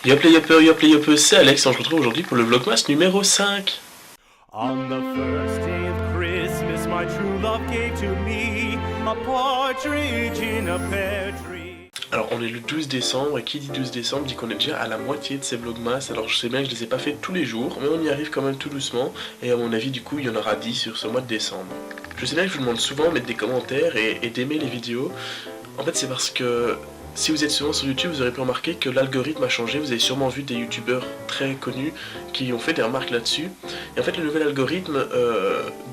Yop, c'est Alex, on se retrouve aujourd'hui pour le Vlogmas numéro 5. On the first day of Christmas, my true love gave to me a partridge in a pear tree. Alors on est le 12 décembre et qui dit 12 décembre dit qu'on est déjà à la moitié de ces Vlogmas. Alors je sais bien que je les ai pas fait tous les jours, mais on y arrive quand même tout doucement. Et à mon avis du coup il y en aura 10 sur ce mois de décembre. Je sais bien que je vous demande souvent de mettre des commentaires et d'aimer les vidéos. En fait c'est parce que si vous êtes souvent sur YouTube, vous aurez pu remarquer que l'algorithme a changé. Vous avez sûrement vu des youtubeurs très connus qui ont fait des remarques là-dessus. Et en fait, le nouvel algorithme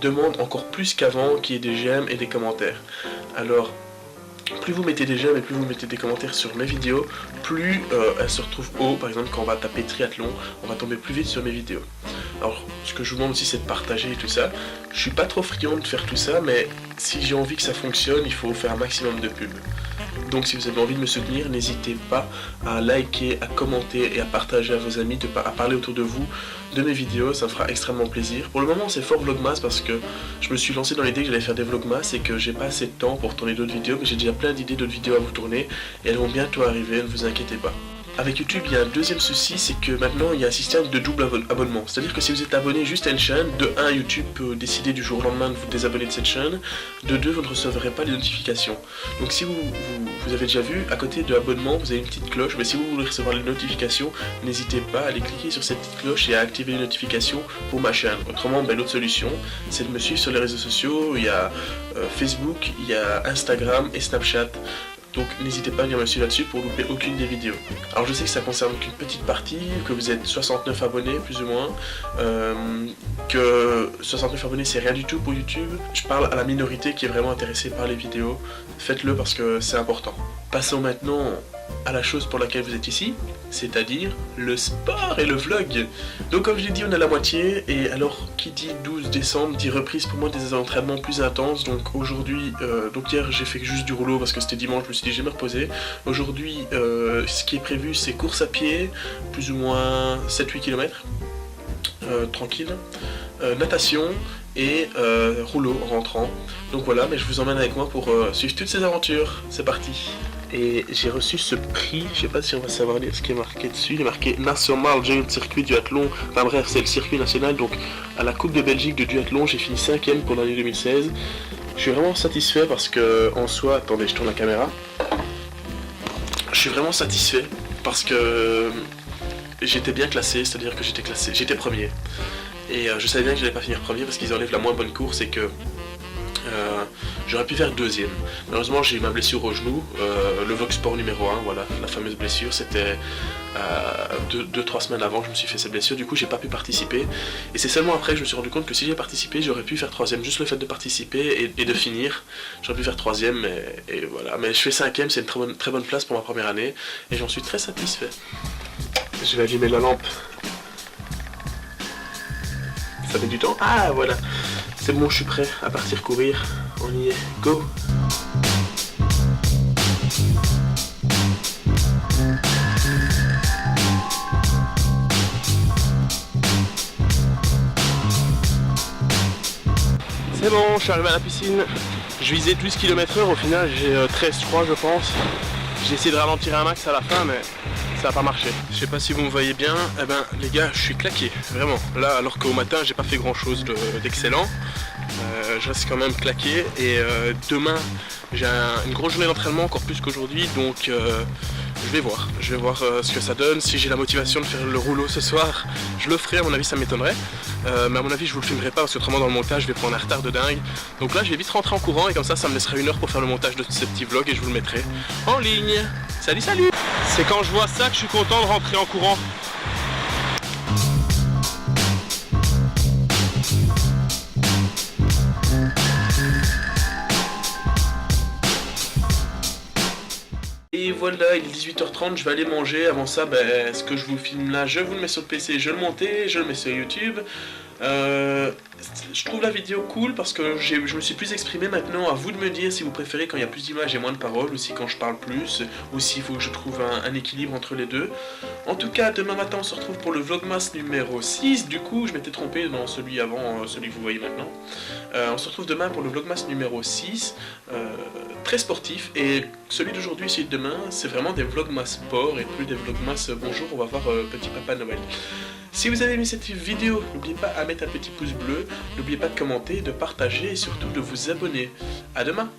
demande encore plus qu'avant qu'il y ait des j'aime et des commentaires. Alors, plus vous mettez des j'aime et plus vous mettez des commentaires sur mes vidéos, plus elles se retrouvent haut. Par exemple, quand on va taper triathlon, on va tomber plus vite sur mes vidéos. Alors, ce que je vous demande aussi, c'est de partager et tout ça. Je suis pas trop friand de faire tout ça, mais si j'ai envie que ça fonctionne, il faut faire un maximum de pubs. Donc si vous avez envie de me soutenir, n'hésitez pas à liker, à commenter et à partager à vos amis, à parler autour de vous de mes vidéos, ça me fera extrêmement plaisir. Pour le moment c'est fort Vlogmas parce que je me suis lancé dans l'idée que j'allais faire des Vlogmas et que j'ai pas assez de temps pour tourner d'autres vidéos, mais j'ai déjà plein d'idées d'autres vidéos à vous tourner et elles vont bientôt arriver, ne vous inquiétez pas. Avec YouTube, il y a un deuxième souci, c'est que maintenant il y a un système de double abonnement. C'est-à-dire que si vous êtes abonné juste à une chaîne, de 1, YouTube peut décider du jour au lendemain de vous désabonner de cette chaîne, de 2, vous ne recevrez pas les notifications. Donc si vous avez déjà vu, à côté de l'abonnement, vous avez une petite cloche, mais si vous voulez recevoir les notifications, n'hésitez pas à aller cliquer sur cette petite cloche et à activer les notifications pour ma chaîne. Autrement, l'autre solution, c'est de me suivre sur les réseaux sociaux, il y a Facebook, il y a Instagram et Snapchat. Donc n'hésitez pas à venir me suivre là-dessus pour louper aucune des vidéos. Alors je sais que ça concerne qu'une petite partie, que vous êtes 69 abonnés plus ou moins, que 69 abonnés c'est rien du tout pour YouTube. Je parle à la minorité qui est vraiment intéressée par les vidéos. Faites-le parce que c'est important. Passons maintenant à la chose pour laquelle vous êtes ici, c'est-à-dire le sport et le vlog. Donc comme je l'ai dit, on est à la moitié, et alors qui dit 12 décembre dit reprise pour moi des entraînements plus intenses. Donc aujourd'hui, donc hier j'ai fait juste du rouleau parce que c'était dimanche, je me suis dit je vais me reposer. Aujourd'hui, ce qui est prévu c'est course à pied, plus ou moins 7-8 km, tranquille, natation et rouleau en rentrant. Donc voilà, mais je vous emmène avec moi pour suivre toutes ces aventures, c'est parti. Et j'ai reçu ce prix, je sais pas si on va savoir lire ce qui est marqué dessus, il est marqué National Junior Circuit Duathlon, enfin bref c'est le circuit national, donc à la Coupe de Belgique de duathlon j'ai fini 5ème pour l'année 2016. Je suis vraiment satisfait parce que en soi, attendez je tourne la caméra, je suis vraiment satisfait parce que j'étais bien classé, c'est-à-dire que j'étais premier. Et je savais bien que j'allais pas finir premier parce qu'ils enlèvent la moins bonne course et que j'aurais pu faire deuxième. Malheureusement j'ai eu ma blessure au genou, le Vox Sport numéro 1, voilà, la fameuse blessure, c'était 2-3 semaines avant que je me suis fait cette blessure, du coup j'ai pas pu participer. Et c'est seulement après que je me suis rendu compte que si j'ai participé, j'aurais pu faire troisième, juste le fait de participer et de finir, j'aurais pu faire troisième, et voilà. Mais je fais 5ème, c'est une très bonne place pour ma première année, et j'en suis très satisfait. Je vais allumer la lampe. Ça met du temps. Ah voilà. C'est bon, je suis prêt à partir courir. On y est. Go! C'est bon, je suis arrivé à la piscine. Je visais 12 km/h, au final j'ai 13,3 je pense. J'ai essayé de ralentir un max à la fin, mais ça n'a pas marché. Je sais pas si vous me voyez bien, eh ben les gars, je suis claqué, vraiment. Là, alors qu'au matin, j'ai pas fait grand chose d'excellent, je reste quand même claqué. Et demain, j'ai une grosse journée d'entraînement, encore plus qu'aujourd'hui, donc je vais voir ce que ça donne. Si j'ai la motivation de faire le rouleau ce soir, je le ferai, à mon avis ça m'étonnerait. Mais à mon avis je vous le filmerai pas parce qu'autrement dans le montage je vais prendre un retard de dingue. Donc là je vais vite rentrer en courant et comme ça me laissera 1 heure pour faire le montage de ce petit vlog et je vous le mettrai en ligne. Salut salut! C'est quand je vois ça que je suis content de rentrer en courant. Et voilà, il est 18h30, je vais aller manger. Avant ça, ce que je vous filme là, je vous le mets sur le PC, je le monte, je le mets sur YouTube. Je trouve la vidéo cool parce que je me suis plus exprimé. Maintenant à vous de me dire si vous préférez quand il y a plus d'images et moins de paroles, ou si quand je parle plus, ou s'il faut que je trouve un équilibre entre les deux. En tout cas, demain matin on se retrouve pour le Vlogmas numéro 6. Du coup je m'étais trompé dans celui avant, celui que vous voyez maintenant. On se retrouve demain pour le Vlogmas numéro 6. très sportif, et celui d'aujourd'hui et celui de demain, c'est vraiment des vlogmas sport et plus des vlogmas bonjour, on va voir petit papa Noël. Si vous avez aimé cette vidéo, n'oubliez pas à mettre un petit pouce bleu, n'oubliez pas de commenter, de partager et surtout de vous abonner. À demain!